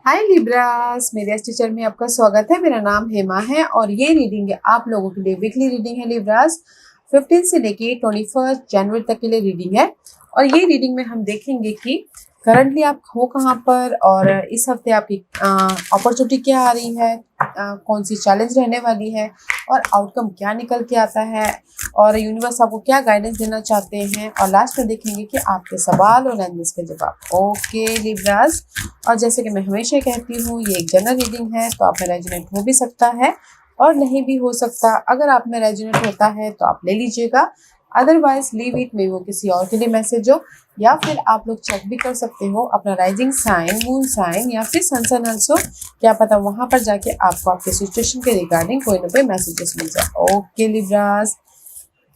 हाय Libras, मेरे इस teacher में आपका स्वागत है। मेरा नाम हेमा है और ये रीडिंग है आप लोगों के लिए वीकली रीडिंग है लिब्रास। 15 से लेके 21 जनवरी तक के लिए रीडिंग है और ये रीडिंग में हम देखेंगे कि करंटली आप हो कहाँ पर और इस हफ्ते आपकी अपॉर्चुनिटी क्या आ रही है, कौन सी चैलेंज रहने वाली है और आउटकम क्या निकल के आता है और यूनिवर्स आपको क्या गाइडेंस देना चाहते हैं। और लास्ट में देखेंगे कि आपके सवाल और एनालिसिस के जवाब। ओके लिब्रास, और जैसे कि मैं हमेशा कहती हूँ ये एक जनरल रीडिंग है, तो आप में रेजोनेट हो भी सकता है और नहीं भी हो सकता। अगर आप में रेजोनेट होता है तो आप ले लीजिएगा, अदरवाइज लीव इट, में वो किसी और के लिए मैसेज हो। या फिर आप लोग चेक भी कर सकते हो अपना राइजिंग साइन, मून साइन या फिर सन साइन ऑल्सो, क्या पता वहां पर जाके आपको आपके सिचुएशन के रिगार्डिंग कोई ना कोई मैसेजेस मिल जाए। Okay Libras,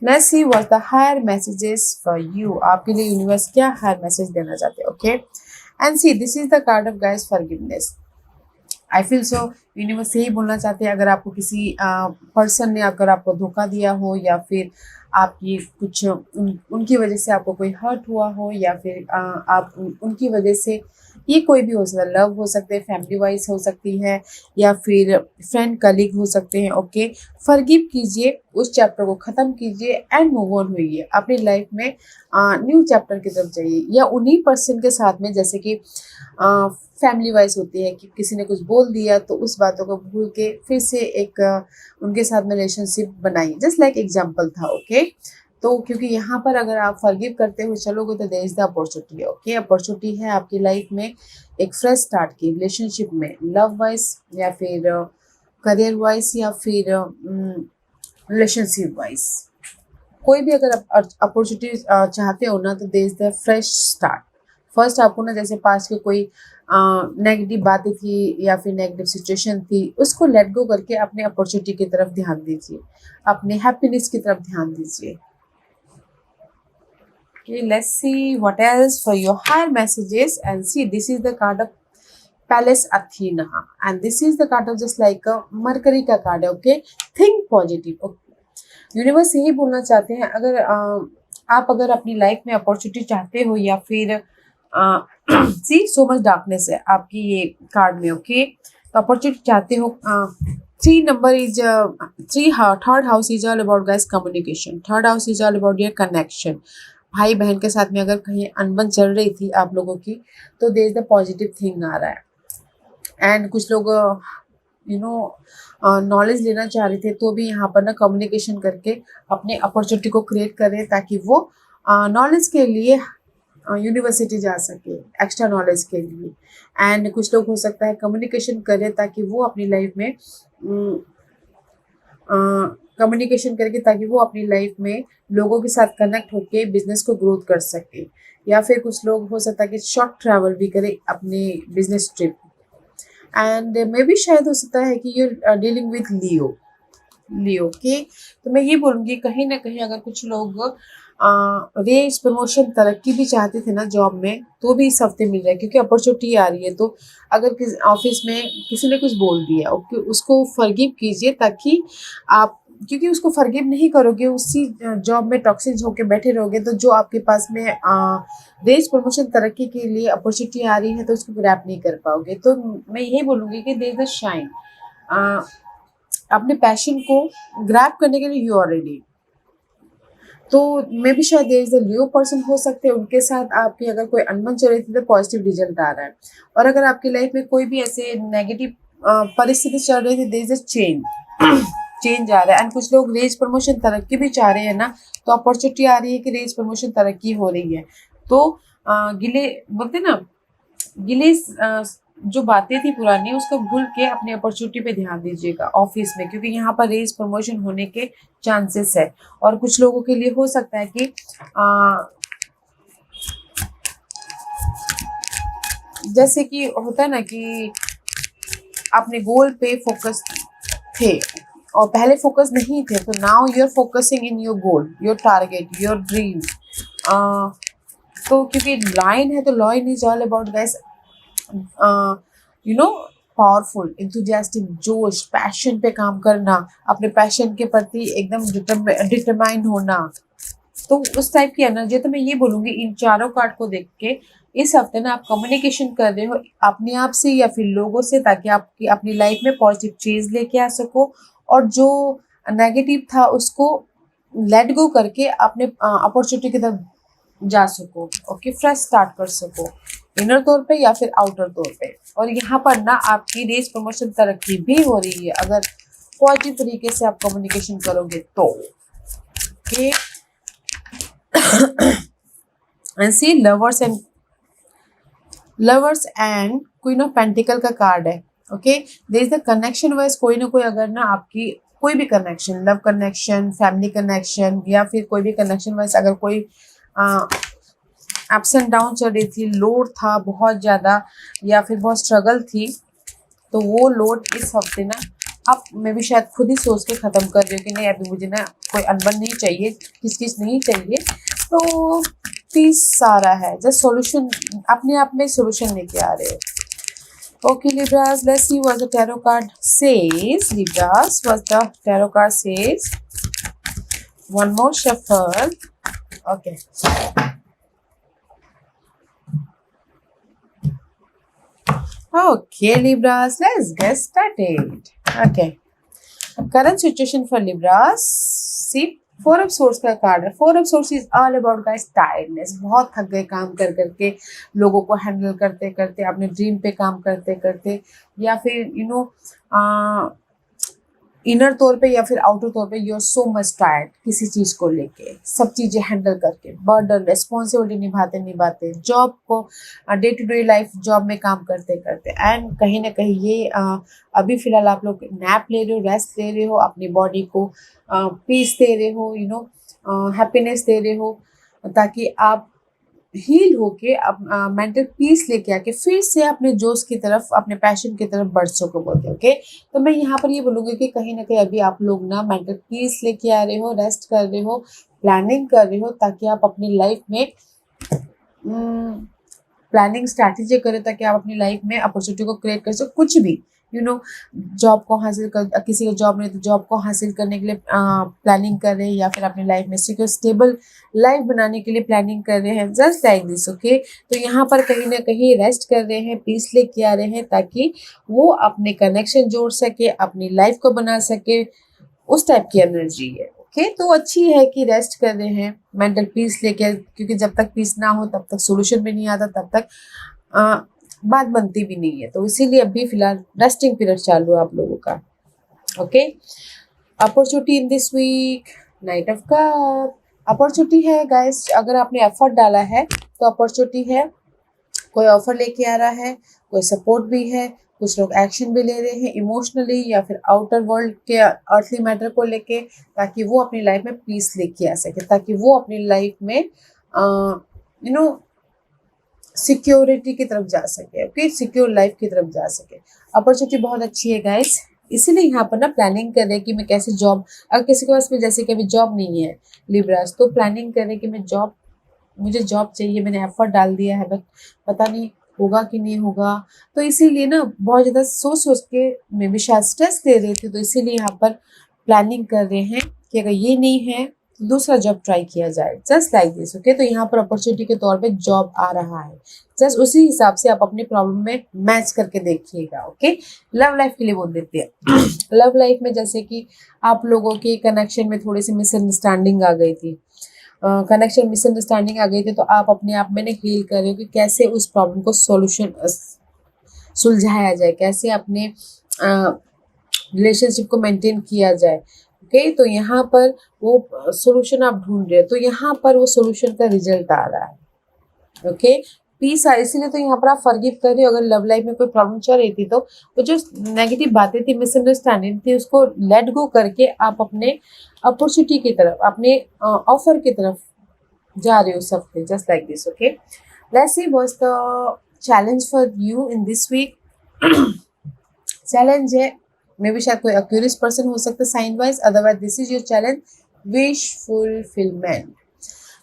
let's see what the higher messages for you. आपके लिए यूनिवर्स क्या हायर मैसेज देना चाहते हैं। Okay, and see this is the card of guys forgiveness. I feel so universe यही बोलना चाहते हैं, अगर आपको किसी पर्सन ने अगर आपको धोखा दिया हो या फिर आपकी कुछ उनकी वजह से आपको कोई हर्ट हुआ हो या फिर आप उनकी वजह से, ये कोई भी हो सकता है, लव हो सकते हैं, फैमिली वाइज हो सकती है या फिर फ्रेंड कलीग हो सकते हैं। ओके, फॉरगिव कीजिए, उस चैप्टर को ख़त्म कीजिए एंड मूव ऑन होइए अपनी लाइफ में, न्यू चैप्टर की तरफ जाइए। या उन्हीं पर्सन के साथ में, जैसे कि फैमिली वाइज होती है कि किसी ने कुछ बोल दिया तो उस बातों को भूल के फिर से एक उनके साथ में रिलेशनशिप बनाई, जस्ट लाइक एग्जाम्पल था। ओके, तो क्योंकि यहाँ पर अगर आप फॉरगिव करते हुए चलोगे तो देयर इज द अपॉर्चुनिटी है। ओके, अपॉर्चुनिटी है आपकी लाइफ में एक फ्रेश स्टार्ट की रिलेशनशिप में, लव वाइज या फिर करियर वाइज या फिर रिलेशनशिप वाइज। कोई भी अगर अपॉर्चुनिटी चाहते हो ना, तो there is the fresh start. First आपको ना, जैसे पास्ट के कोई नेगेटिव बातें थी या फिर नेगेटिव सिचुएशन थी, उसको लेट गो करके अपने अपॉर्चुनिटी की तरफ ध्यान दीजिए, अपने हैप्पीनेस की तरफ ध्यान दीजिए। Okay, let's see what else for your higher messages. And see, this is the card of Palace Athena, and this is the card of just like a Mercury का कार्ड है। Okay, think positive. यूनिवर्स यही बोलना चाहते हैं, अगर आप अगर अपनी लाइफ में अपॉर्चुनिटी चाहते हो या फिर सी सो मच डार्कनेस है आपकी ये कार्ड में। ओके, तो अपॉर्चुनिटी चाहते हो। Three number is three, third house is all about guys communication, third house is all about your connection. भाई बहन के साथ में अगर कहीं अनबन चल रही थी आप लोगों की, तो there is the positive thing आ रहा है। एंड कुछ लोग यू नो नॉलेज लेना चाह रहे थे, तो भी यहाँ पर ना कम्युनिकेशन करके अपने अपॉर्चुनिटी को क्रिएट करें ताकि वो नॉलेज के लिए यूनिवर्सिटी जा सके, एक्स्ट्रा नॉलेज के लिए। एंड कुछ लोग हो सकता है कम्युनिकेशन करें ताकि वो अपनी लाइफ में कम्युनिकेशन करके ताकि वो अपनी लाइफ में लोगों के साथ कनेक्ट होकर बिजनेस को ग्रोथ कर सके। या फिर कुछ लोग हो सकता है कि शॉर्ट ट्रैवल भी करें अपने business trip. And may be शायद हो सकता है कि यू डीलिंग विथ लियो, लियो के। तो मैं ये बोलूँगी कहीं ना कहीं अगर कुछ लोग रेस प्रमोशन तरक्की भी चाहते थे ना जॉब में, तो भी इस हफ्ते मिल रहा है क्योंकि अपॉर्चुनिटी आ रही है। तो अगर किस ऑफिस में किसी ने कुछ बोल दिया, ओके, उसको फॉरगिव कीजिए ताकि आप, क्योंकि उसको फॉरगिव नहीं करोगे, उसी जॉब में टॉक्सिक होके बैठे रहोगे, तो जो आपके पास में रेस प्रमोशन तरक्की के लिए अपॉर्चुनिटी आ रही है तो उसको ग्रैब नहीं कर पाओगे। तो मैं यही बोलूँगी कि देयर इज अ शाइन, अपने पैशन को ग्रैब करने के लिए यू आर रेडी। तो मे भी शायद there is a Leo person हो सकते हैं, उनके साथ आपकी अगर कोई अनबन चल रही थी तो पॉजिटिव रिजल्ट आ रहा है। और अगर आपकी लाइफ में कोई भी ऐसे नेगेटिव परिस्थिति चल रही थी, there is a change, change आ रहा है। एंड कुछ लोग रेस प्रमोशन तरक्की भी चाह रहे हैं ना, तो अपॉर्चुनिटी आ रही है कि रेस प्रमोशन तरक्की हो रही है। तो गिले बोलते ना, गिले जो बातें थी पुरानी उसको भूल के अपनी अपॉर्चुनिटी पे ध्यान दीजिएगा ऑफिस में, क्योंकि यहाँ पर रेस प्रमोशन होने के चांसेस है। और कुछ लोगों के लिए हो सकता है कि जैसे कि होता है ना कि अपने गोल पे फोकस थे और पहले फोकस नहीं थे, तो now you are focusing in your goal, your target, your dream. तो क्योंकि लाइन है तो lion is all about guys you know powerful, enthusiastic, जोश, पैशन पे काम करना, अपने पैशन के प्रति एकदम डिटरमाइन होना, तो उस टाइप की एनर्जी। तो मैं ये बोलूँगी इन चारों कार्ड को देख के इस हफ्ते ना आप कम्युनिकेशन कर रहे हो अपने आप से या फिर लोगों से, ताकि आपकी अपनी लाइफ में पॉजिटिव चीज लेके आ सको, और जो नेगेटिव था उसको लेट गो करके अपने अपॉर्चुनिटी की तरफ जा सको। ओके, फ्रेश स्टार्ट कर सको, इनर तौर पे या फिर आउटर तौर पे। और यहाँ पर ना आपकी रेस प्रमोशन तरक्की भी हो रही है अगर पॉजिटिव तरीके से आप कम्युनिकेशन करोगे तो। Okay, and see lovers and queen of pentacle का कार्ड है। Okay, there is the connection wise कोई ना कोई, अगर ना आपकी कोई भी connection, love connection, family connection या फिर कोई भी कनेक्शन वाइज अगर कोई अप्स एंड डाउन चल रही थी, लोड था बहुत ज़्यादा या फिर बहुत स्ट्रगल थी, तो वो लोड इस हफ्ते ना आप मैं भी शायद खुद ही सोच के ख़त्म कर रही हूँ कि नहीं, अभी मुझे ना कोई अनबन नहीं चाहिए, किस चीज़ नहीं चाहिए, तो पीस आ रहा है। जस्ट सॉल्यूशन, अपने आप में सॉल्यूशन लेके आ रहे हो। Okay Libras, let's see what the tarot card says. Libras, what the tarot card says. One more shuffle. Okay. Okay, Libras, let's get started. Okay. Current situation for Libras. See, four of source का card है। Four of source is all about guys tiredness. बहुत थक गए काम कर करके, लोगों को हैंडल करते करते, अपने ड्रीम पे काम करते करते, या फिर इनर तौर पे या फिर आउटर तौर पे you are so much tired किसी चीज को लेके, सब चीजें हैंडल करके, बर्डन रिस्पॉन्सिबिलिटी निभाते निभाते, जॉब को day to day life job में काम करते करते, एंड कहीं ना कहीं ये अभी फिलहाल आप लोग नैप ले रहे हो, रेस्ट ले रहे हो, अपनी बॉडी को पीस दे रहे हो, हैप्पीनेस दे रहे हो, ताकि आप हील होके मेंटल पीस लेके आके फिर से अपने जोश की तरफ, अपने पैशन की तरफ बढ़ सको बोलते। ओके, तो मैं यहाँ पर ये बोलूँगी कि कहीं ना कहीं अभी आप लोग ना मेंटल पीस लेके आ रहे हो, रेस्ट कर रहे हो, प्लानिंग कर रहे हो, ताकि आप अपनी लाइफ में प्लानिंग स्ट्रैटेजी करें, ताकि आप अपनी लाइफ में अपॉर्चुनिटी को क्रिएट कर सको। कुछ भी जॉब को हासिल कर, किसी को जॉब नहीं तो जॉब को हासिल करने के लिए प्लानिंग कर रहे हैं, या फिर अपनी लाइफ में सिक्योर स्टेबल लाइफ बनाने के लिए प्लानिंग कर रहे हैं, जस्ट लाइक दिस। ओके, तो यहाँ पर कहीं ना कहीं रेस्ट कर रहे हैं, पीस लेके आ रहे हैं, ताकि वो अपने कनेक्शन जोड़ सके, अपनी लाइफ को बना सके, उस टाइप की एनर्जी है। ओके, तो अच्छी है कि रेस्ट कर रहे हैं, मेंटल पीस लेके, क्योंकि जब तक पीस ना हो तब तक सोल्यूशन भी नहीं आता, तब तक बात बनती भी नहीं है। तो इसीलिए अभी फिलहाल रेस्टिंग पीरियड चालू है आप लोगों का। Okay, opportunity in this week, knight of cup. Opportunity है गाइस, अगर आपने एफर्ट डाला है तो अपॉर्चुनिटी है, कोई ऑफर लेके आ रहा है, कोई सपोर्ट भी है, कुछ लोग एक्शन भी ले रहे हैं इमोशनली या फिर आउटर वर्ल्ड के अर्थली मैटर को लेके, ताकि वो अपनी लाइफ में पीस लेके आ सके, ताकि वो अपनी लाइफ में सिक्योरिटी की तरफ जा सके। ओके, सिक्योर लाइफ की तरफ जा सके। अपॉर्चुनिटी बहुत अच्छी है गाइस, इसीलिए यहाँ पर ना प्लानिंग कर रहे हैं कि मैं कैसे जॉब, अगर किसी के पास में जैसे कि अभी जॉब नहीं है लिब्रास, तो प्लानिंग कर रहे हैं कि मुझे जॉब चाहिए, मैंने एफर्ट डाल दिया है, बट पता नहीं होगा कि नहीं होगा, तो इसीलिए ना बहुत ज़्यादा सोच सोच के मैं भी शायद स्ट्रेस ले रहे थे, तो इसीलिए यहाँ पर प्लानिंग कर रहे हैं कि अगर ये नहीं है तो दूसरा जॉब ट्राई किया जाए, जस्ट लाइक दिस। ओके, तो यहाँ पर अपॉर्चुनिटी के तौर पे जॉब आ रहा है, जस्ट उसी हिसाब से आप अपनी प्रॉब्लम में मैच करके देखिएगा। ओके, लव लाइफ के लिए बोल देते हैं लव लाइफ में जैसे कि आप लोगों के कनेक्शन में थोड़ी सी मिसअंडरस्टैंडिंग आ गई थी, कनेक्शन मिसअंडरस्टैंडिंग आ गई थी, तो आप अपने आप में हील कर रहे हो कि कैसे उस प्रॉब्लम को सुलझाया जाए, कैसे अपने रिलेशनशिप को मेंटेन किया जाए। ओके, तो यहाँ पर वो सॉल्यूशन आप ढूंढ रहे हो, तो यहाँ पर वो सॉल्यूशन का रिजल्ट आ रहा है। ओके, पीस है, इसीलिए तो यहाँ पर आप फॉरगिव कर रहे हो। अगर लव लाइफ में कोई प्रॉब्लम चल रही थी तो वो जो नेगेटिव बातें थी, मिसअंडरस्टैंडिंग थी, उसको लेट गो करके आप अपने अपॉर्चुनिटी की तरफ, अपने ऑफर की तरफ जा रहे हो सब पे, just like this. Okay, let's see what's the challenge for you in this week. Challenge है, मे बी शायद कोई अक्यूरियस पर्सन हो सकता है sign wise, otherwise this is your challenge, wish fulfilment.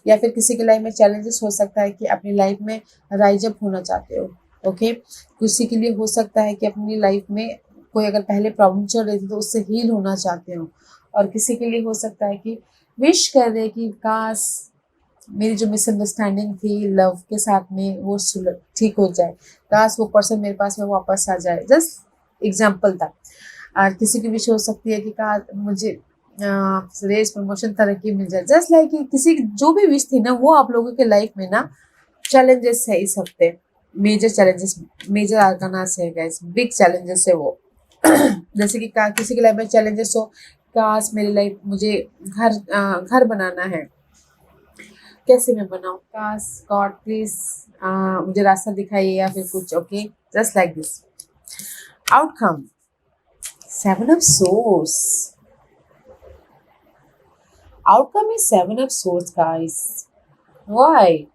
या फिर किसी की लाइफ में चैलेंजेस हो सकता है कि अपनी लाइफ में राइज अप होना चाहते हो। ओके, किसी के लिए हो सकता है कि अपनी लाइफ में कोई अगर पहले प्रॉब्लम चल रही थी तो उससे हील होना चाहते हो, और किसी के लिए हो सकता है कि विश कर रहे कि काश मेरी जो मिसअंडरस्टैंडिंग थी लव के साथ में वो ठीक हो जाए, काश वो पर्सन मेरे पास में वापस आ जाए। जस्ट एग्जाम्पल था। किसी की विश हो सकती है कि का मुझे रेस प्रमोशन तरक्की मिल जाए। जस्ट लाइक किसी की जो भी विश थी ना, वो आप लोगों के लाइफ में ना चैलेंजेस है इस हफ्ते। मेजर चैलेंजेस, मेजर आर्कानास है गाइस, बिग चैलेंजेस है वो। जैसे कि किसी की लाइफ में चैलेंजेस हो, काश मेरी लाइफ मुझे घर बनाना है, कैसे मैं बनाऊं, काश गॉड प्लीज मुझे रास्ता दिखाइए या फिर कुछ। Okay, just like this. Outcome, 7 of Swords. Outcome is 7 of Swords, guys. Why?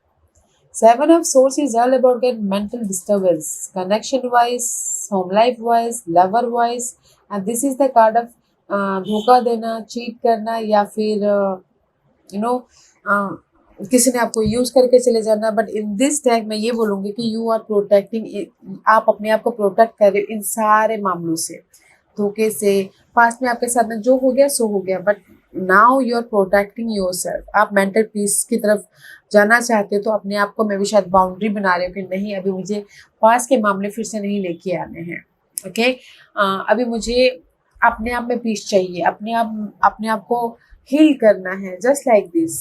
7 of Swords is all about get mental disturbance, connection wise, home life wise, lover wise, and this is the card of धोखा देना, cheat करना, या फिर you know किसी ने आपको use करके चले जाना। बट इन दिस टैग मैं ये बोलूँगी कि यू आर प्रोटेक्टिंग, आप अपने आप को प्रोटेक्ट कर रहे हो इन सारे मामलों से, धोखे से। पास्ट में आपके साथ में जो हो गया सो हो गया, but now you are protecting your self. आप मेंटल पीस की तरफ जाना चाहते हो, तो अपने आप को मैं भी शायद बाउंड्री बना रही हूँ कि नहीं, अभी मुझे पास्ट के मामले फिर से नहीं लेके आने हैं। ओके, अभी मुझे अपने आप में पीस चाहिए, अपने आप को हील करना है, जस्ट लाइक दिस।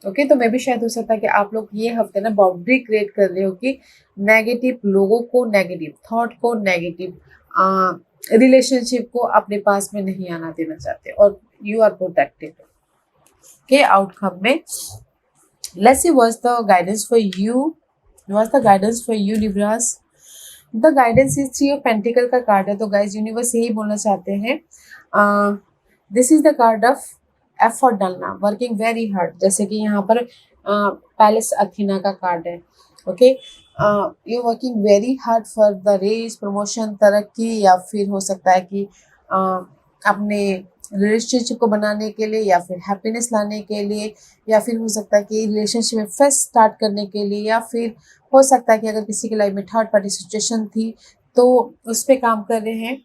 ओके, तो मैं भी शायद हो सकता है कि आप लोग ये हफ्ते ना बाउंड्री क्रिएट कर रहे हो कि नेगेटिव लोगों को, नेगेटिव थॉट को, नेगेटिव रिलेशनशिप को अपने पास में नहीं आना देना चाहते, और यू आर प्रोटेक्टेड। के आउटकम में let's see what's the guidance for you, what's the guidance for you Libras. The guidance is 3 of Pentacle का कार्ड है, तो गाइज यूनिवर्स यही बोलना चाहते हैं, this is the card of effort डालना, वर्किंग वेरी हार्ड। जैसे कि यहाँ पर पैलेस अथीना का कार्ड है। Okay, you working very hard for the race, promotion, तरक्की, या फिर हो सकता है कि अपने रिलेशनशिप को बनाने के लिए, या फिर हैप्पीनेस लाने के लिए, या फिर हो सकता है कि रिलेशनशिप में फेस्ट स्टार्ट करने के लिए, या फिर हो सकता है कि अगर किसी की लाइफ में थर्ड पार्टी सिचुएशन थी तो उस पर काम कर रहे हैं।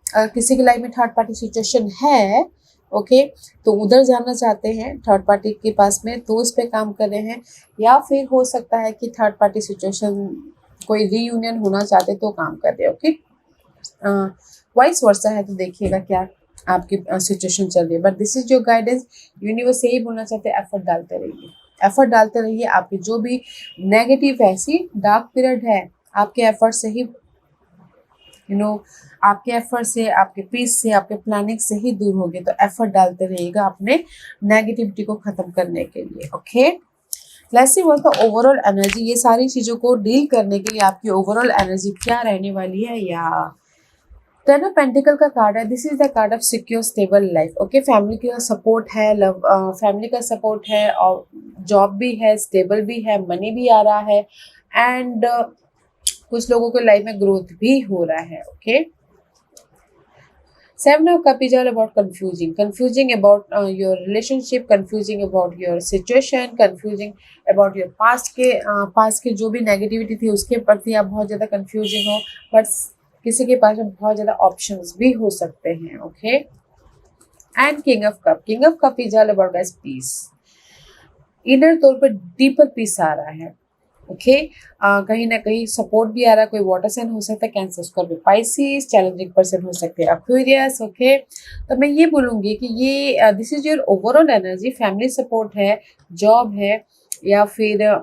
अगर किसी की लाइफ में थर्ड पार्टी सिचुएशन है, ओके, तो उधर जाना चाहते हैं थर्ड पार्टी के पास में, तो उस पर काम कर रहे हैं। या फिर हो सकता है कि थर्ड पार्टी सिचुएशन कोई रीयूनियन होना चाहते तो काम कर रहे हैं। ओके, वाइस वर्सा है, तो देखिएगा क्या आपकी सिचुएशन चल रही है। But this is your guidance, universe यही बोलना चाहते हैं, एफर्ट डालते रहिए, एफर्ट डालते रहिए। आपकी जो भी नेगेटिव ऐसी डार्क पीरियड है, आपके एफर्ट से ही आपके एफर्ट से, आपके पीस से, आपके प्लानिंग से ही दूर होगी। तो एफर्ट डालते रहिएगा अपने नेगेटिविटी को खत्म करने के लिए। Okay, let's see what the overall energy, ये सारी चीजों को डील करने के लिए आपकी ओवरऑल एनर्जी क्या रहने वाली है। या 10 of Pentacle का कार्ड है, this is the card of secure stable life. Okay, family का सपोर्ट है, लव फैमिली का सपोर्ट है, और जॉब भी है, स्टेबल भी है, मनी भी आ रहा है, एंड कुछ लोगों के लाइफ में ग्रोथ भी हो रहा है। Okay, 7 of Cups is all about confusing about your relationship, confusing about your situation, confusing about your past के जो भी नेगेटिविटी थी उसके प्रति आप बहुत ज़्यादा confusing हो, बट किसी के पास में बहुत ज़्यादा ऑप्शंस भी हो सकते हैं। Okay, and king of cup is all about guys peace, inner तौर पर डीपर पीस आ रहा है। ओके, कहीं ना कहीं सपोर्ट भी आ रहा है। कोई वाटर साइन हो सकता है, cancer, Scorpio, Pisces, challenging person हो सकते हैं, एक्वेरियस। ओके, तो मैं ये बोलूँगी कि ये this is your overall energy. Family support है, जॉब है, या फिर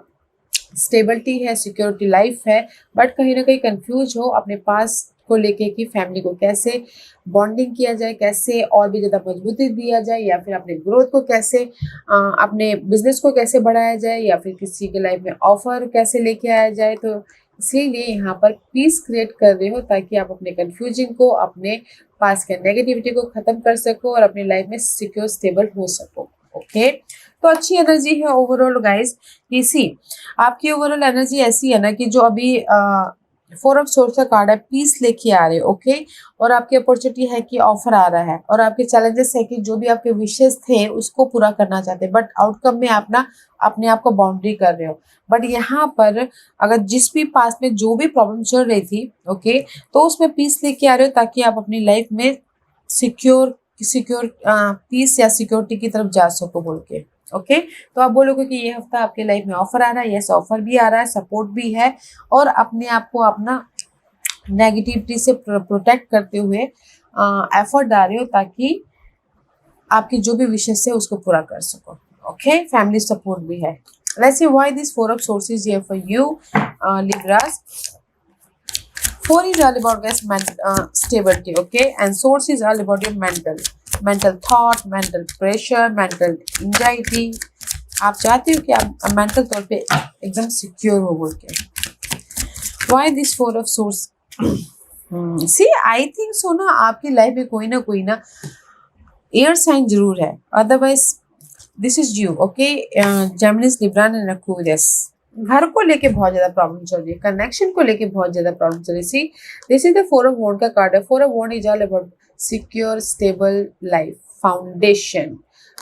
स्टेबिलिटी है, सिक्योरिटी लाइफ है, बट कहीं ना कहीं कंफ्यूज हो अपने पास को लेके कि फैमिली को कैसे बॉन्डिंग किया जाए, कैसे और भी ज़्यादा मजबूती दिया जाए, या फिर अपने ग्रोथ को कैसे अपने बिजनेस को कैसे बढ़ाया जाए, या फिर किसी के लाइफ में ऑफर कैसे लेके आया जाए। तो इसीलिए यहाँ पर पीस क्रिएट कर रहे हो, ताकि आप अपने कंफ्यूजिंग को, अपने पास के नेगेटिविटी को ख़त्म कर सको और अपनी लाइफ में सिक्योर स्टेबल हो सको। ओके, तो अच्छी एनर्जी है ओवरऑल गाइज। इसी आपकी ओवरऑल एनर्जी ऐसी है ना कि जो अभी 4 of Swords का कार्ड है, पीस लेके आ रहे हो। ओके, और आपकी अपॉर्चुनिटी है कि ऑफर आ रहा है, और आपके चैलेंजेस है कि जो भी आपके विशेष थे उसको पूरा करना चाहते हैं, बट आउटकम में आप ना अपने आप को बाउंड्री कर रहे हो। बट यहाँ पर अगर जिस भी पास में जो भी प्रॉब्लम चल रही थी, ओके, तो उसमें पीस लेके आ रहे हो, ताकि आप अपनी लाइफ में सिक्योर पीस या सिक्योरिटी की तरफ जा सको बोल के। ओके तो आप बोलोगे कि ये हफ्ता आपके लाइफ में ऑफर आ रहा है, यस ऑफर भी आ रहा है, सपोर्ट भी है, और अपने आप को अपना नेगेटिविटी से प्रोटेक्ट करते हुए एफर्ट डाल रहे हो ताकि आपकी जो भी विशेष है उसको पूरा कर सको। ओके फैमिली सपोर्ट भी है। Let's see why this four of sources here for you Libras. Four is all about guys stability, okay, and source is all about your mental thought, mental pressure, mental anxiety. आप चाहते हो कि आप mental तौर पे एकदम secure हो बोल के। Why this four of source? See, I think so ना आपकी लाइफ में कोई ना एयर साइन जरूर है, otherwise this is you. Okay Geminis, Libra and Aquarius. घर को लेके बहुत ज्यादा प्रॉब्लम चल रही है, कनेक्शन को लेके बहुत ज्यादा प्रॉब्लम चल रही है। See this is the four of wand का कार्ड है। Four of wand is all about secure stable life, foundation,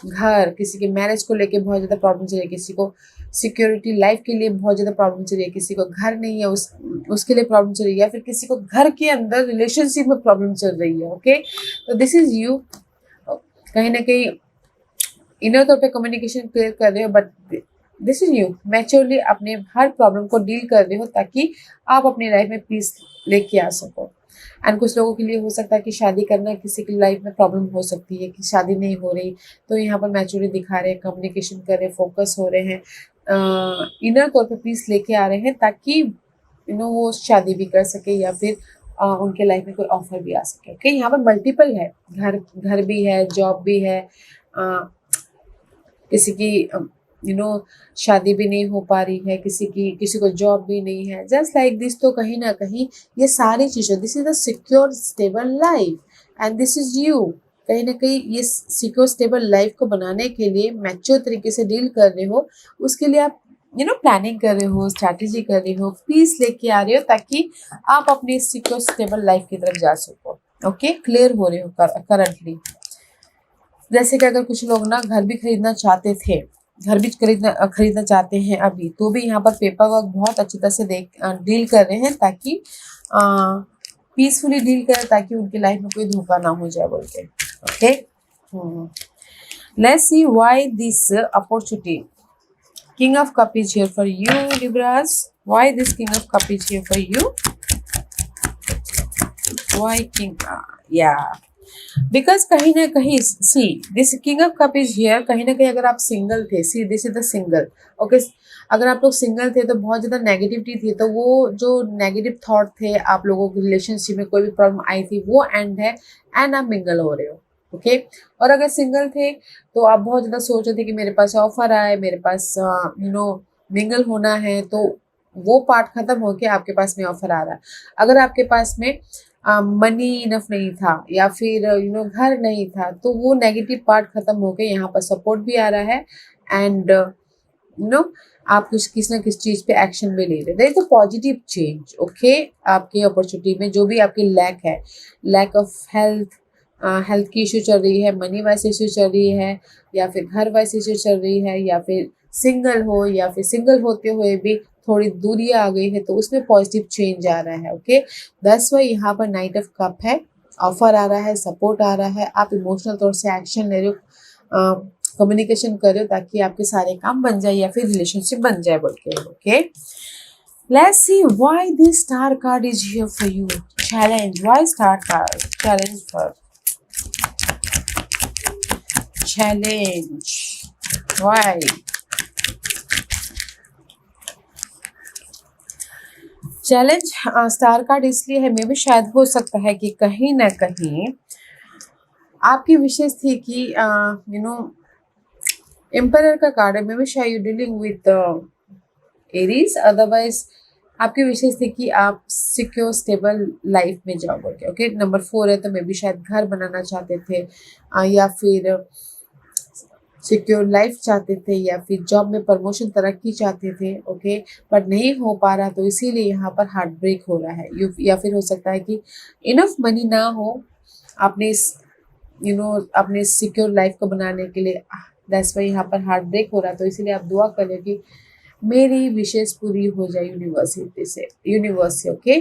घर, किसी के मैरिज को लेके बहुत ज्यादा प्रॉब्लम चल रही है, किसी को सिक्योरिटी लाइफ के लिए बहुत ज्यादा प्रॉब्लम चल रही है, किसी को घर नहीं है उसके लिए प्रॉब्लम चल रही है, या फिर किसी को घर के अंदर रिलेशनशिप में प्रॉब्लम चल रही है। ओके तो दिस इज यू। कहीं ना कहीं इनर तौर पे कम्युनिकेशन क्लियर कर रहे हो, but this is you maturely अपने हर प्रॉब्लम को डील कर रहे हो ताकि आप अपनी लाइफ में पीस लेके आ सको। एंड कुछ लोगों के लिए हो सकता है कि शादी करना किसी की लाइफ में प्रॉब्लम हो सकती है कि शादी नहीं हो रही, तो यहाँ पर मैच्योरिटी दिखा रहे हैं, कम्युनिकेशन कर रहे हैं, फोकस हो रहे हैं, इनर तौर पे पीस लेके आ रहे हैं ताकि वो शादी भी कर सके या फिर उनके लाइफ में कोई ऑफर भी आ सके। ओके यहाँ पर मल्टीपल है, घर भी है, जॉब भी है, किसी की शादी भी नहीं हो पा रही है, किसी को जॉब भी नहीं है, जस्ट लाइक दिस। तो कहीं ना कहीं ये सारी चीज़ें, this is the secure stable life and this is you. कहीं ना कहीं ये सिक्योर स्टेबल लाइफ को बनाने के लिए मैच्योर तरीके से डील कर रहे हो, उसके लिए आप प्लानिंग कर रहे हो, स्ट्रैटेजी कर रहे हो, पीस लेके आ रहे हो ताकि आप अपनी सिक्योर स्टेबल लाइफ की तरफ जा सको। ओके क्लियर हो रहे हो करंटली। जैसे कि अगर कुछ लोग ना घर भी खरीदना चाहते थे, घर भी खरीदना चाहते हैं अभी, तो भी यहाँ पर पेपर वर्क बहुत अच्छी तरह से डील कर रहे हैं ताकि पीसफुली डील करें ताकि उनकी लाइफ में कोई धोखा ना हो जाए बोल के। Okay let's C why this opportunity. King of cup is here for you Libras. Why this king of cup is here for you? Why king? या बिकॉज कहीं ना कहीं see this king of cup is here, कहीं ना कहीं अगर आप single थे, सी this is the single. Okay अगर आप लोग सिंगल थे तो बहुत ज़्यादा नेगेटिविटी थी, तो वो जो नेगेटिव थॉट थे आप लोगों की रिलेशनशिप में कोई भी प्रॉब्लम आई थी वो एंड है, एंड आप मिंगल हो रहे हो। ओके और अगर सिंगल थे तो आप बहुत ज़्यादा सोच रहे थे कि मेरे पास ऑफर आए, मेरे पास मिंगल होना है, तो वो पार्ट खत्म होके आपके पास में ऑफर आ रहा है। अगर आपके पास में मनी इनफ नहीं था या फिर घर नहीं था, तो वो नेगेटिव पार्ट खत्म हो गए, यहाँ पर सपोर्ट भी आ रहा है एंड आप किस ना किस चीज़ पे एक्शन भी ले रहे। There is a positive change. Okay आपकी अपॉर्चुनिटी में जो भी आपकी लैक है, लैक ऑफ हेल्थ की इशू चल रही है, मनी वाइज इशू चल रही है, या फिर घर वाइज इशू चल रही है, या फिर सिंगल हो, या फिर सिंगल होते हुए भी थोड़ी दूरी आ गई है, तो उसमें पॉजिटिव चेंज आ रहा है। ओके दैट्स व्हाई यहाँ पर नाइट ऑफ कप है, ऑफर आ रहा है, सपोर्ट आ रहा है, आप इमोशनल तौर से एक्शन ले रहे हो, कम्युनिकेशन कर रहे हो ताकि आपके सारे काम बन जाए या फिर रिलेशनशिप बन जाए बोल के। Okay let's C why this star card is here for you. Challenge, why star card? Challenge for challenge, why? Challenge star card इसलिए है, मे भी शायद हो सकता है कि कहीं ना कहीं आपकी विशेष थी कि एम्पायर का कार्ड है, मे भी शायद you dealing with Aries, otherwise आपकी विशेष थी कि आप सिक्योर स्टेबल लाइफ में जाओगे। ओके नंबर 4 है, तो मे भी शायद घर बनाना चाहते थे, या फिर सिक्योर लाइफ चाहते थे, या फिर जॉब में प्रमोशन, तरक्की चाहते थे। ओके बट नहीं हो पा रहा, तो इसीलिए यहाँ पर हार्ट ब्रेक हो रहा है। या फिर हो सकता है कि इनफ मनी ना हो अपने अपने सिक्योर लाइफ को बनाने के लिए, दैट्स वाई यहाँ पर हार्ट ब्रेक हो रहा है। तो इसीलिए आप दुआ करें कि मेरी विशेष पूरी हो जाए यूनिवर्स से। ओके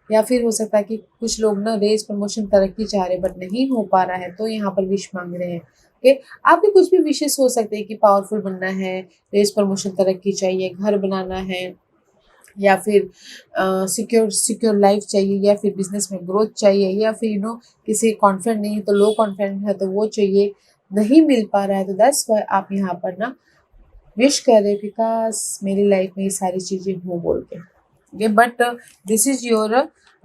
या फिर हो सकता है कि कुछ लोग ना रेज, प्रमोशन, तरक्की चाह रहे बट नहीं हो पा रहा है, तो यहाँ पर विश मांग रहे हैं। ओके, आपके कुछ भी विशेष हो सकते हैं कि पावरफुल बनना है, रेस प्रमोशन, तरक्की चाहिए, घर बनाना है, या फिर सिक्योर सिक्योर लाइफ चाहिए, या फिर बिजनेस में ग्रोथ चाहिए, या फिर किसी कॉन्फिडेंट नहीं है तो लो कॉन्फिडेंट है तो वो चाहिए, नहीं मिल पा रहा है तो दैट्स व्हाई आप यहाँ पर ना विश कर रहे हो कि काश मेरी लाइफ में ये सारी चीज़ें हो बोल के। Okay, but this is your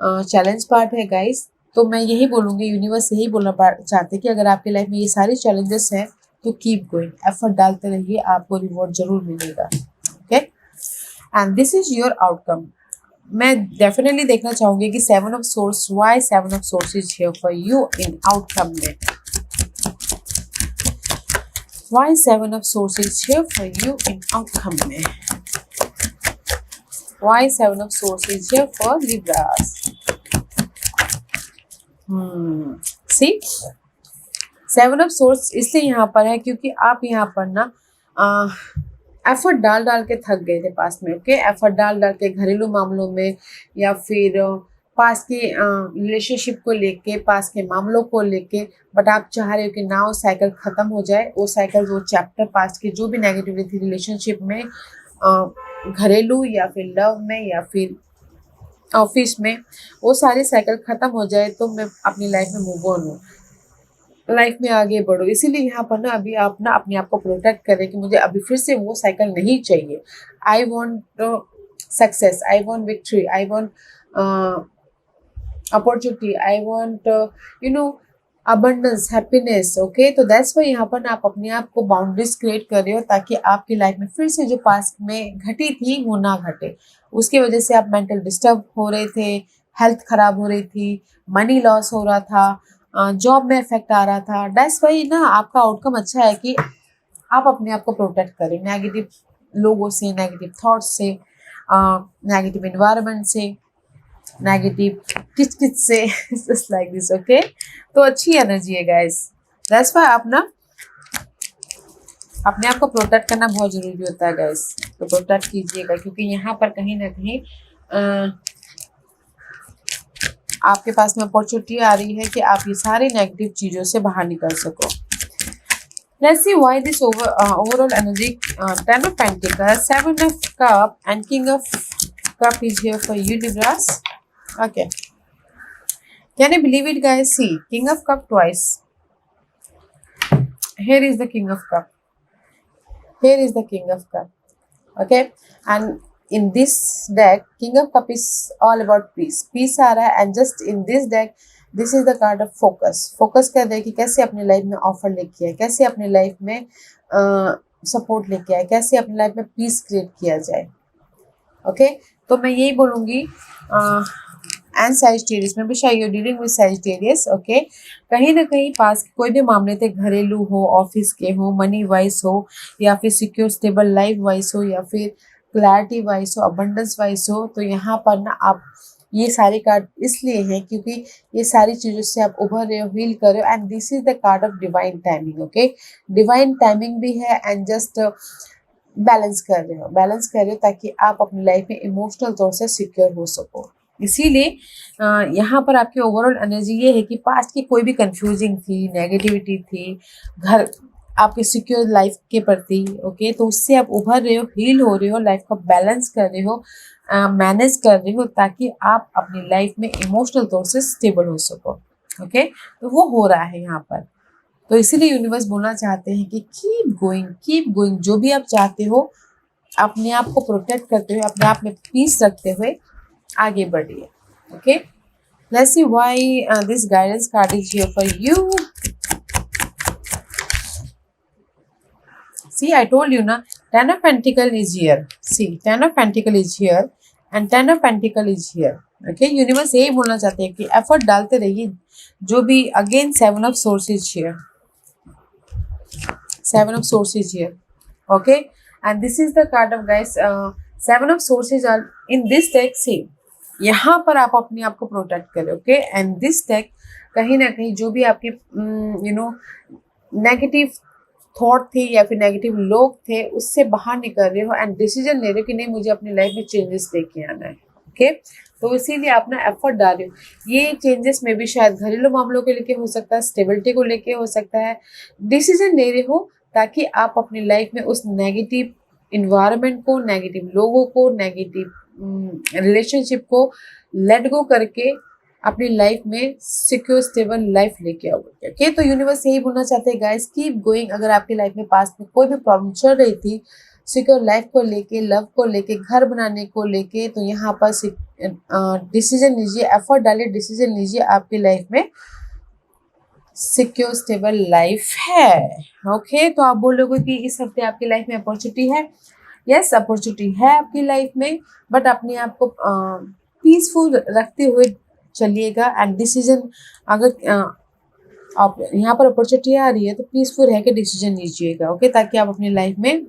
challenge part है गाइस। तो मैं यही बोलूँगी, यूनिवर्स यही बोलना चाहते कि अगर आपकी लाइफ में ये सारी चैलेंजेस हैं तो कीप गोइंग, एफर्ट डालते रहिए, आपको रिवॉर्ड जरूर मिलेगा। Okay, and this is your outcome. मैं डेफिनेटली देखना चाहूँगी कि 7 of source, why 7 of source is here for you in outcome में। Why 7 of Swords is here for you in outcome में? Why 7 of Swords is here for Libras? See, 7 of Swords इसलिए यहाँ पर है क्योंकि आप यहाँ पर ना एफर्ट डाल डाल के थक गए थे पास में। ओके, एफर्ट डाल डाल के घरेलू मामलों में, या फिर पास के रिलेशनशिप को लेके, पास के मामलों को लेके, बट आप चाह रहे हो कि ना वो साइकिल ख़त्म हो जाए, वो साइकिल, वो चैप्टर पास के जो भी नेगेटिविटी थी रिलेशनशिप में, घरेलू या फिर लव में या फिर ऑफिस में, वो सारी साइकिल ख़त्म हो जाए तो मैं अपनी लाइफ में मूव ऑन हूँ, लाइफ में आगे बढ़ो। इसीलिए यहाँ पर ना अभी आप ना अपने आप को प्रोटेक्ट करें कि मुझे अभी फिर से वो साइकिल नहीं चाहिए। I want success, I want victory, I want opportunity, I want abundance, happiness. Okay, तो दैट्स वाई यहाँ पर ना आप अपने आप को बाउंड्रीज क्रिएट कर रहे हो ताकि आपकी लाइफ में फिर से जो पास्ट में घटी थी वो ना घटे। उसकी वजह से आप मेंटल डिस्टर्ब हो रहे थे, हेल्थ खराब हो रही थी, मनी लॉस हो रहा था, जॉब में इफेक्ट आ रहा था। दैट्स वाई ना आपका आउटकम अच्छा है कि आप अपने आप को प्रोटेक्ट करें नेगेटिव लोगों से, नेगेटिव थॉट्स से, नेगेटिव एनवायरनमेंट से, नेगेटिव किच किच से, जस्ट लाइक दिस। ओके, तो अच्छी एनर्जी है गाइस। दैट्स व्हाई आप ना अपने आप को प्रोटेक्ट करना बहुत जरूरी होता है गाइस। तो प्रोटेक्ट कीजिएगा क्योंकि यहाँ पर कहीं ना कहीं आपके पास में अपॉर्चुनिटी आ रही है कि आप ये सारी नेगेटिव चीज़ों से बाहर निकल सको। Let's see why this overall energy, 10 of Pentacles, 7 of Cup and King of Cup is here for you, Libras. Okay. Can you believe it, guys? See, King of Cup twice. Here is the King of Cup. Here is the King of Cup. Okay. And in this deck, King of Cup is all about peace. Peace आ रहा है, and just in this deck, this is the card of focus. Focus कर दे कि कैसे अपनी life में offer लेके आए, कैसे अपनी लाइफ में सपोर्ट लेके आए, कैसे अपनी लाइफ में पीस क्रिएट किया जाए। ओके, तो मैं यही बोलूँगी एंड सैजिटेरियस में भी शायद डीलिंग विद सैजिटेरियस। ओके, कहीं ना कहीं पास कोई भी मामले थे, घरेलू हो, ऑफिस के हो, मनी वाइज हो, या फिर सिक्योर स्टेबल लाइफ वाइज हो, या फिर क्लैरिटी वाइज हो, अबंडेंस वाइज हो, तो यहाँ पर ना आप ये सारे कार्ड इसलिए हैं क्योंकि ये सारी चीज़ों से आप उभर रहे हो, हील कर रहे हो, and this is the card of divine timing. Okay, divine timing भी है, एंड जस्ट बैलेंस कर रहे हो ताकि आप अपनी लाइफ में इमोशनल तौर से सिक्योर हो सको। इसीलिए यहाँ पर आपकी ओवरऑल एनर्जी ये है कि पास्ट की कोई भी कंफ्यूजिंग थी, नेगेटिविटी थी, घर आपके सिक्योर लाइफ के प्रति, ओके, तो उससे आप उभर रहे हो, हील हो रहे हो, लाइफ को बैलेंस कर रहे हो, मैनेज कर रहे हो ताकि आप अपनी लाइफ में इमोशनल तौर से स्टेबल हो सको। ओके, तो वो हो रहा है यहाँ पर। तो इसीलिए यूनिवर्स बोलना चाहते हैं कि कीप गोइंग, जो भी आप चाहते हो अपने आप को प्रोटेक्ट करते हुए, अपने आप में पीस रखते हुए आगे बढ़िए। Okay, let's C why this guidance card is here for you. See, I told you na, 10 of Pentacle is here. See, 10 of Pentacle is here and 10 of Pentacle is here. Okay, universe यही बोलना चाहते हैं कि effort डालते रहिए जो भी। Again 7 of Swords is here. 7 of Swords is here. Okay, and this is the card of guys. 7 of Swords is in this deck. See, यहाँ पर आप अपने आप को प्रोटेक्ट करें। ओके, एंड दिस डेक कहीं ना कहीं जो भी आपके नेगेटिव थॉट थे या फिर नेगेटिव लोग थे उससे बाहर निकल रहे हो, एंड डिसीजन ले रहे हो कि नहीं मुझे अपनी लाइफ में चेंजेस लेके आना है। ओके, तो इसीलिए आप ना एफर्ट डाल रहे हो। ये चेंजेस में भी शायद घरेलू मामलों को लेके हो सकता है, स्टेबिलिटी को लेके हो सकता है, डिसीजन ले रहे हो ताकि आप अपनी लाइफ में उस नेगेटिव इन्वायरमेंट को, नेगेटिव लोगों को, नेगेटिव रिलेशनशिप को लेट गो करके अपनी लाइफ में सिक्योर स्टेबल लाइफ लेके आओगे। ओके, तो यूनिवर्स यही बोलना चाहते हैं गाइस, कीप गोइंग। अगर आपकी लाइफ में पास्ट में कोई भी प्रॉब्लम चल रही थी सिक्योर लाइफ को लेके, लव को लेके, घर बनाने को लेके, तो यहाँ पर डिसीजन लीजिए, एफर्ट डालिए, डिसीजन लीजिए, आपकी लाइफ में सिक्योर स्टेबल लाइफ है। ओके, तो आप बोलोगे कि इस हफ्ते आपकी लाइफ में अपॉर्चुनिटी है। यस, अपॉर्चुनिटी है आपकी लाइफ में, बट अपने आप को पीसफुल रखते हुए चलिएगा। एंड डिसीजन, अगर आप यहाँ पर अपॉर्चुनिटी आ रही है तो पीसफुल रह के डिसीजन लीजिएगा। ओके, ताकि आप अपनी लाइफ में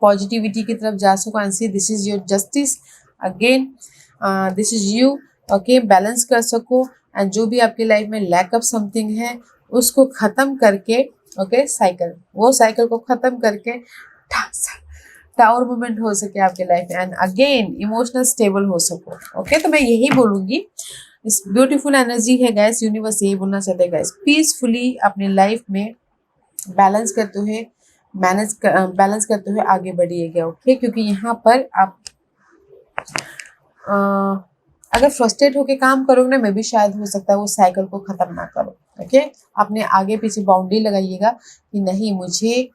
पॉजिटिविटी की तरफ जा सको। And see this is your justice again, this is you. Okay, balance कर सको। एंड जो भी आपकी लाइफ में लैक ऑफ समथिंग है उसको ख़त्म करके, ओके, साइकिल को ख़त्म करके टावर मूवमेंट हो सके आपके लाइफ में, एंड अगेन इमोशनल स्टेबल हो सको। ओके, तो मैं यही बोलूँगी, इस ब्यूटीफुल एनर्जी है गाइस, यूनिवर्स यही बोलना चाहते हैं गाइस, पीसफुली अपनी लाइफ में बैलेंस करते हुए बैलेंस करते हुए आगे बढ़िएगा। ओके, क्योंकि यहाँ पर आप अगर फ्रस्ट्रेट होके काम करोगे ना, मैं भी शायद हो सकता है वो साइकिल को ख़त्म ना करो। ओके, अपने आगे पीछे बाउंड्री लगाइएगा कि नहीं, मुझे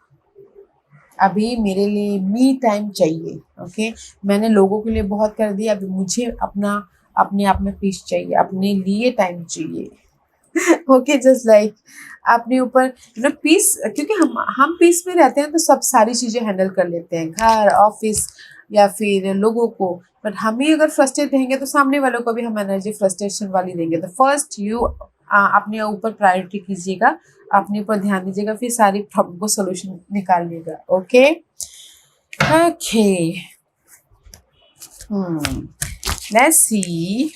अभी मेरे लिए मी टाइम चाहिए। ओके, मैंने लोगों के लिए बहुत कर दिया, अभी मुझे अपने आप में पीस चाहिए, अपने लिए टाइम चाहिए। ओके, जस्ट लाइक अपने ऊपर पीस, क्योंकि हम पीस में रहते हैं तो सब सारी चीज़ें हैंडल कर लेते हैं, घर, ऑफिस या फिर लोगों को। बट हम ही अगर फ्रस्ट्रेट रहेंगे तो सामने वालों को भी हम एनर्जी फ्रस्ट्रेशन वाली देंगे। तो फर्स्ट यू अपने ऊपर प्रायोरिटी कीजिएगा, अपने ऊपर ध्यान दीजिएगा, फिर सारी प्रॉब्लम को सोल्यूशन निकालिएगा। Okay okay, let's see,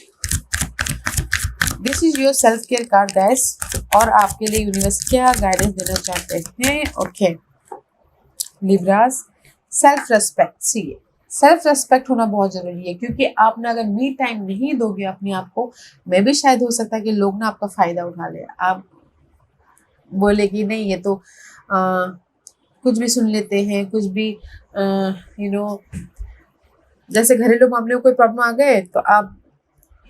this is your self care card guys, और आपके लिए यूनिवर्स क्या गाइडेंस देना चाहते हैं। Okay Libras, self respect. See, self respect होना बहुत जरूरी है, क्योंकि आप ना अगर मी टाइम नहीं दोगे अपने आप को, मैं भी शायद हो सकता है कि लोग ना आपका फायदा उठा ले। आप बोले कि नहीं, ये तो कुछ भी सुन लेते हैं, कुछ भी जैसे घरेलू मामले में कोई प्रॉब्लम आ गए तो आप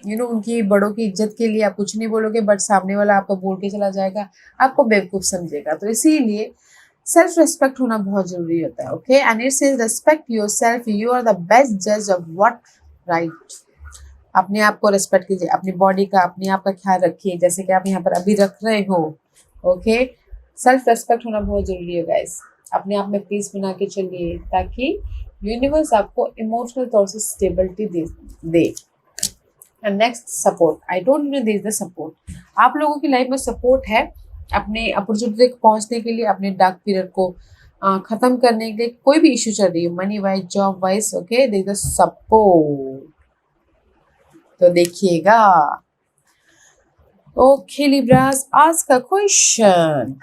उनकी बड़ों की इज्जत के लिए आप कुछ नहीं बोलोगे, बट सामने वाला आपको बोल के चला जाएगा, आपको बेवकूफ समझेगा। तो इसीलिए सेल्फ रेस्पेक्ट होना बहुत जरूरी होता है। Okay, and it says respect yourself, you are the best जज ऑफ व्हाट राइट। अपने आप को रेस्पेक्ट कीजिए, अपनी बॉडी का, अपने आप का ख्याल रखिए, जैसे कि आप यहाँ पर अभी रख रहे हो। ओके, सेल्फ रेस्पेक्ट होना बहुत जरूरी है गाइस। अपने आप में पीस बना के चलिए, ताकि यूनिवर्स आपको इमोशनल तौर से stability they. And next, support. I don't know this the support. आप लोगों की लाइफ में सपोर्ट है अपने अपॉर्चुनिटी तक पहुंचने के लिए, अपने डार्क पीरियड को खत्म करने के लिए। कोई भी इश्यू चल रही है, money wise, job wise, okay, this the support. तो देखिएगा। ओके लिब्रास, आज का क्वेश्चन,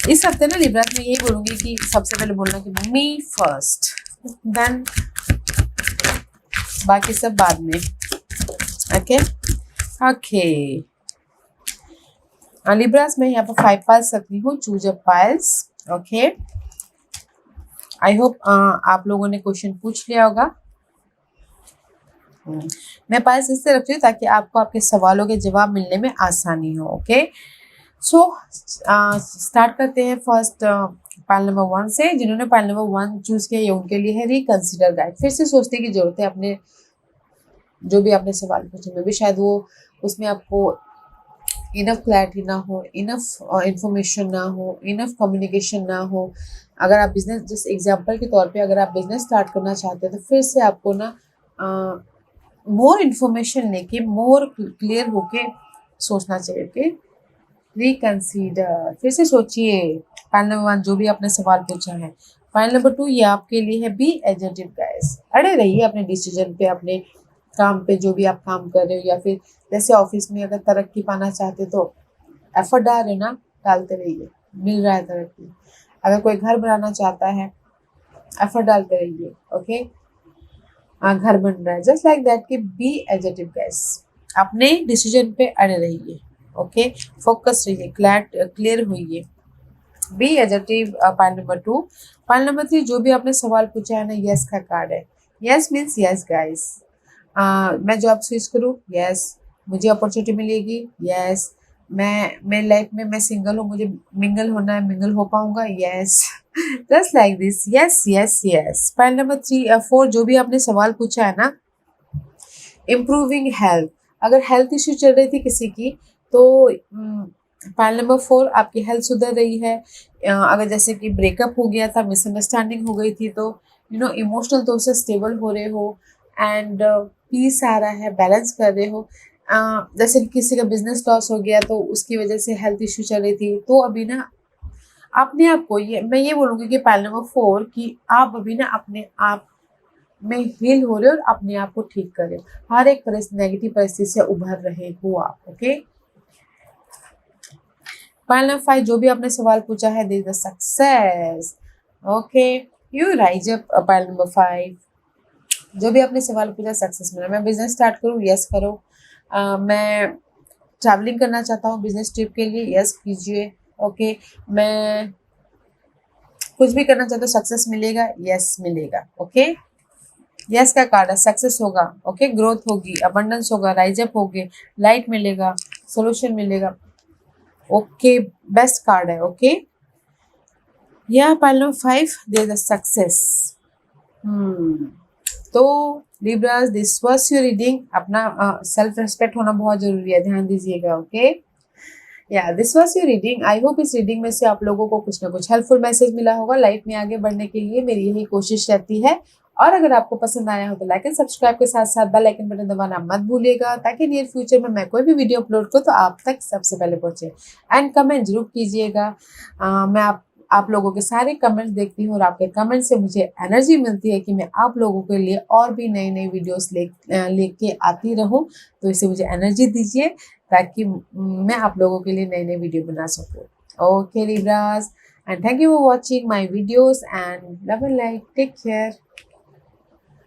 इस हफ्ते ना लिब्रास में यही बोलूंगी कि सबसे पहले बोलना कि मी फर्स्ट, देन बाकी सब बाद में। ओके ओके, लिब्रास में यहाँ पर 5 पाइल्स रखती हूँ, choose a piles. Okay, I hope आप लोगों ने क्वेश्चन पूछ लिया होगा। मैं पाइल्स इससे रखती हूँ ताकि आपको आपके सवालों के जवाब मिलने में आसानी हो। ओके, सो स्टार्ट करते हैं फर्स्ट पाइल नंबर 1 से। जिन्होंने पाइल नंबर 1 चूज किया, ये उनके लिए है रिकंसिडर गाइड। फिर से सोचने की जरूरत है, अपने जो भी आपने सवाल पूछे में भी शायद वो उसमें आपको इनफ क्लैरिटी ना हो, इनफ इंफॉर्मेशन ना हो, इनफ कम्युनिकेशन ना हो। अगर आप बिजनेस, जिस एग्जांपल के तौर पे अगर आप बिजनेस स्टार्ट करना चाहते हैं, तो फिर से आपको ना मोर इन्फॉर्मेशन लेके, मोर क्लियर होके सोचना चाहिए। ओके, रिकंसीडर, फिर से सोचिए। पाइल नंबर 1 जो भी आपने सवाल पूछा है। पाइल नंबर 2 ये आपके लिए है, बी एजर्टिव गाइस। अड़े रहिए अपने डिसीजन पे, अपने काम पे, जो भी आप काम कर रहे हो, या फिर जैसे ऑफिस में अगर तरक्की पाना चाहते तो एफर्ट डाल रहे ना, डालते रहिए, मिल रहा है तरक्की। अगर कोई घर बनाना चाहता है एफर्ट डालते रहिए, ओके। घर बन रहा है, जस्ट लाइक दैट कि बी एजर्टिव गाइस, अपने डिसीजन पे अड़े रहिए, ओके। फोकस रहिए, क्लियर होइए। Be assertive. Point number 2। Point number 3, जो भी आपने सवाल पूछा है ना, यस का कार्ड है। Yes means yes guys. मैं जॉब स्विच करूँ, यस। मुझे अपॉर्चुनिटी मिलेगी, यस। मैं लाइफ में मैं सिंगल हूँ, मुझे मिंगल होना है, मिंगल हो पाऊंगा, yes. Just like this, yes yes yes. Point number 4, जो भी आपने सवाल पूछा है ना, इम्प्रूविंग हेल्थ। अगर हेल्थ इश्यू चल रही थी किसी की, तो पॉइंट नंबर 4, आपकी हेल्थ सुधर रही है। अगर जैसे कि ब्रेकअप हो गया था, मिसअंडरस्टैंडिंग हो गई थी, तो इमोशनल तौर से स्टेबल हो रहे हो, एंड पीस आ रहा है, बैलेंस कर रहे हो। जैसे कि किसी का बिजनेस लॉस हो गया, तो उसकी वजह से हेल्थ इश्यू चल रही थी, तो अभी ना अपने आप को, ये मैं ये बोलूँगी कि पॉइंट नंबर 4 कि आप अभी ना अपने आप में हील हो रहे हो और अपने आप को ठीक कर रहे हो। हर एक नेगेटिव परिस्थिति से उभर रहे हो आप, ओके। पॉइंट नंबर 5, जो भी आपने सवाल पूछा है, there is the success, okay. You rise up. Point number 5, जो भी आपने सवाल पूछा, सक्सेस मिला। मैं बिजनेस स्टार्ट करूँ, यस करो। मैं ट्रैवलिंग करना चाहता हूँ बिजनेस ट्रिप के लिए, यस कीजिए, ओके। मैं कुछ भी करना चाहता हूँ, सक्सेस मिलेगा, यस मिलेगा, ओके। यस का कार्ड है, सक्सेस होगा, ओके। ग्रोथ होगी, अबंडेंस होगा, राइज अप होगे, लाइट मिलेगा, सोल्यूशन मिलेगा, ओके। बेस्ट कार्ड है, ओके। या pile number 5, there is a success. तो Libras, this was your reading. अपना सेल्फ रिस्पेक्ट होना बहुत जरूरी है, ध्यान दीजिएगा, ओके। या this was your reading. I hope इस रीडिंग में से आप लोगों को कुछ ना कुछ हेल्पफुल मैसेज मिला होगा। लाइफ में आगे बढ़ने के लिए मेरी यही कोशिश रहती है। और अगर आपको पसंद आया हो तो लाइक एंड सब्सक्राइब के साथ साथ बेल आइकन बटन दबाना मत भूलिएगा, ताकि नियर फ्यूचर में मैं कोई भी वीडियो अपलोड करूँ तो आप तक सबसे पहले पहुंचे। एंड कमेंट जरूर कीजिएगा। मैं आप लोगों के सारे कमेंट्स देखती हूँ, और आपके कमेंट से मुझे एनर्जी मिलती है कि मैं आप लोगों के लिए और भी नई नई वीडियोस लेके आती रहूँ। तो इसे मुझे एनर्जी दीजिए, ताकि मैं आप लोगों के लिए नई नई वीडियो बना सकूँ। Okay Libras, and thank you for watching my videos, and love and like, take care.